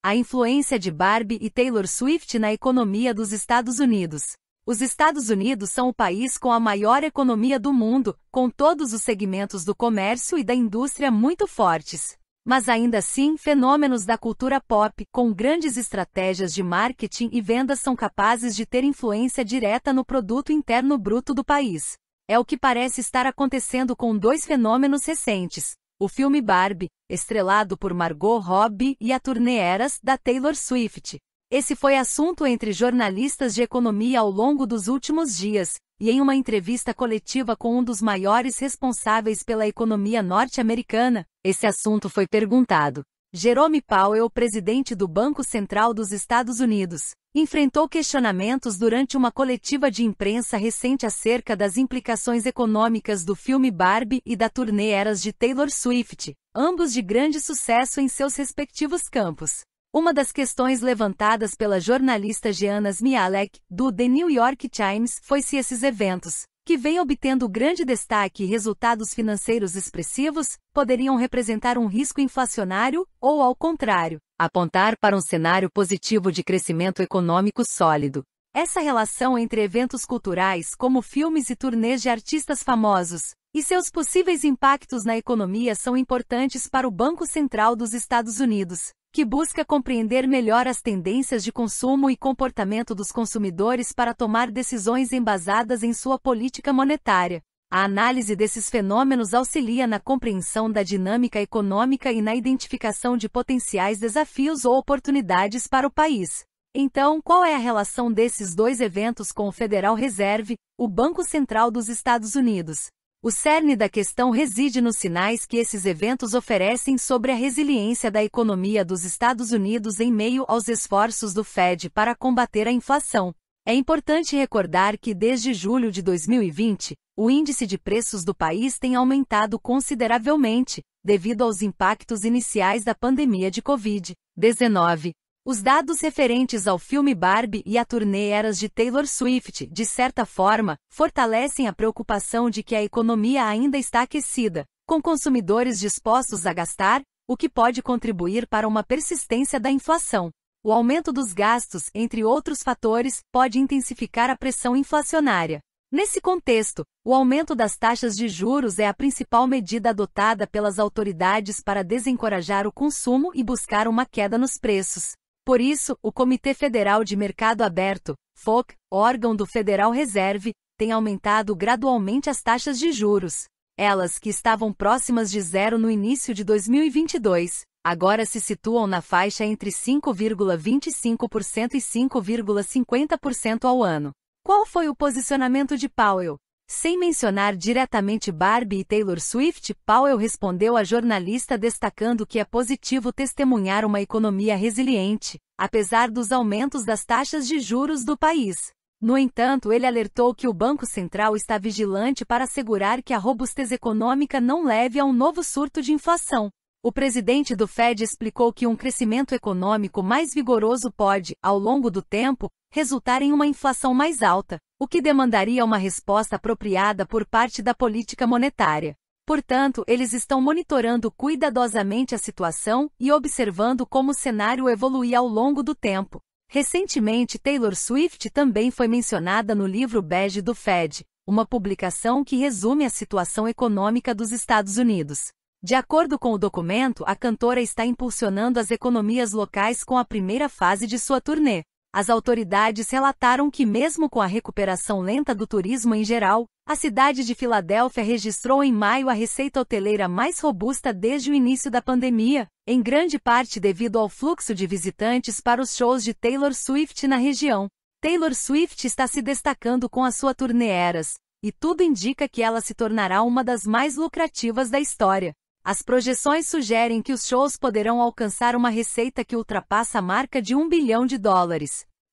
A influência de Barbie e Taylor Swift na economia dos Estados Unidos. Os Estados Unidos são o país com a maior economia do mundo, com todos os segmentos do comércio e da indústria muito fortes. Mas ainda assim, fenômenos da cultura pop, com grandes estratégias de marketing e vendas são capazes de ter influência direta no produto interno bruto do país. É o que parece estar acontecendo com dois fenômenos recentes. O filme Barbie, estrelado por Margot Robbie, e a turnê Eras, da Taylor Swift. Esse foi assunto entre jornalistas de economia ao longo dos últimos dias, e em uma entrevista coletiva com um dos maiores responsáveis pela economia norte-americana, esse assunto foi perguntado. Jerome Powell, presidente do Banco Central dos Estados Unidos, enfrentou questionamentos durante uma coletiva de imprensa recente acerca das implicações econômicas do filme Barbie e da turnê Eras de Taylor Swift, ambos de grande sucesso em seus respectivos campos. Uma das questões levantadas pela jornalista Jeanna Smialek, do The New York Times, foi se esses eventos, que vêm obtendo grande destaque e resultados financeiros expressivos, poderiam representar um risco inflacionário, ou ao contrário, apontar para um cenário positivo de crescimento econômico sólido. Essa relação entre eventos culturais como filmes e turnês de artistas famosos, e seus possíveis impactos na economia são importantes para o Banco Central dos Estados Unidos, que busca compreender melhor as tendências de consumo e comportamento dos consumidores para tomar decisões embasadas em sua política monetária. A análise desses fenômenos auxilia na compreensão da dinâmica econômica e na identificação de potenciais desafios ou oportunidades para o país. Então, qual é a relação desses dois eventos com o Federal Reserve, o Banco Central dos Estados Unidos? O cerne da questão reside nos sinais que esses eventos oferecem sobre a resiliência da economia dos Estados Unidos em meio aos esforços do Fed para combater a inflação. É importante recordar que desde julho de 2020, o índice de preços do país tem aumentado consideravelmente, devido aos impactos iniciais da pandemia de Covid-19. Os dados referentes ao filme Barbie e à turnê Eras de Taylor Swift, de certa forma, fortalecem a preocupação de que a economia ainda está aquecida, com consumidores dispostos a gastar, o que pode contribuir para uma persistência da inflação. O aumento dos gastos, entre outros fatores, pode intensificar a pressão inflacionária. Nesse contexto, o aumento das taxas de juros é a principal medida adotada pelas autoridades para desencorajar o consumo e buscar uma queda nos preços. Por isso, o Comitê Federal de Mercado Aberto, FOC, órgão do Federal Reserve, tem aumentado gradualmente as taxas de juros. Elas, que estavam próximas de zero no início de 2022, agora se situam na faixa entre 5,25% e 5,50% ao ano. Qual foi o posicionamento de Powell? Sem mencionar diretamente Barbie e Taylor Swift, Powell respondeu à jornalista destacando que é positivo testemunhar uma economia resiliente, apesar dos aumentos das taxas de juros do país. No entanto, ele alertou que o Banco Central está vigilante para assegurar que a robustez econômica não leve a um novo surto de inflação. O presidente do Fed explicou que um crescimento econômico mais vigoroso pode, ao longo do tempo, resultar em uma inflação mais alta, o que demandaria uma resposta apropriada por parte da política monetária. Portanto, eles estão monitorando cuidadosamente a situação e observando como o cenário evolui ao longo do tempo. Recentemente, Taylor Swift também foi mencionada no livro Bege do Fed, uma publicação que resume a situação econômica dos Estados Unidos. De acordo com o documento, a cantora está impulsionando as economias locais com a primeira fase de sua turnê. As autoridades relataram que mesmo com a recuperação lenta do turismo em geral, a cidade de Filadélfia registrou em maio a receita hoteleira mais robusta desde o início da pandemia, em grande parte devido ao fluxo de visitantes para os shows de Taylor Swift na região. Taylor Swift está se destacando com a sua turnê Eras, e tudo indica que ela se tornará uma das mais lucrativas da história. As projeções sugerem que os shows poderão alcançar uma receita que ultrapassa a marca de $1 bilhão.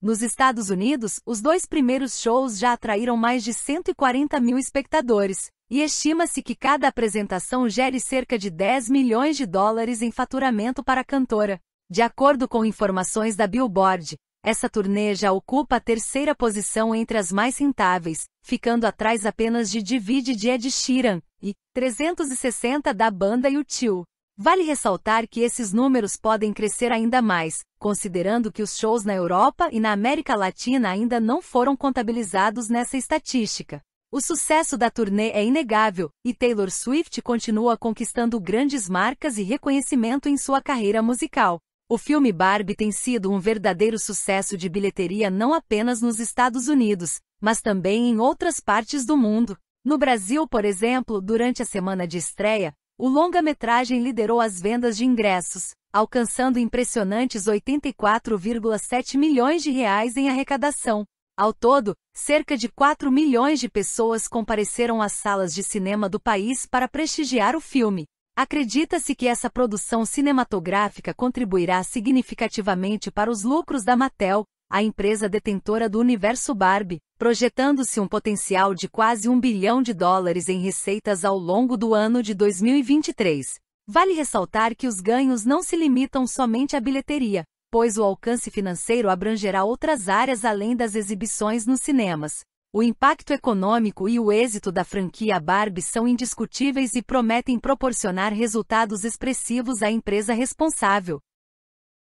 Nos Estados Unidos, os dois primeiros shows já atraíram mais de 140 mil espectadores, e estima-se que cada apresentação gere cerca de $10 milhões em faturamento para a cantora. De acordo com informações da Billboard, essa turnê já ocupa a terceira posição entre as mais rentáveis, ficando atrás apenas de Divide de Ed Sheeran e 360 da banda U2. Vale ressaltar que esses números podem crescer ainda mais, considerando que os shows na Europa e na América Latina ainda não foram contabilizados nessa estatística. O sucesso da turnê é inegável, e Taylor Swift continua conquistando grandes marcas e reconhecimento em sua carreira musical. O filme Barbie tem sido um verdadeiro sucesso de bilheteria não apenas nos Estados Unidos, mas também em outras partes do mundo. No Brasil, por exemplo, durante a semana de estreia, o longa-metragem liderou as vendas de ingressos, alcançando impressionantes 84,7 milhões de reais em arrecadação. Ao todo, cerca de 4 milhões de pessoas compareceram às salas de cinema do país para prestigiar o filme. Acredita-se que essa produção cinematográfica contribuirá significativamente para os lucros da Mattel, a empresa detentora do universo Barbie, projetando-se um potencial de quase $1 bilhão em receitas ao longo do ano de 2023. Vale ressaltar que os ganhos não se limitam somente à bilheteria, pois o alcance financeiro abrangerá outras áreas além das exibições nos cinemas. O impacto econômico e o êxito da franquia Barbie são indiscutíveis e prometem proporcionar resultados expressivos à empresa responsável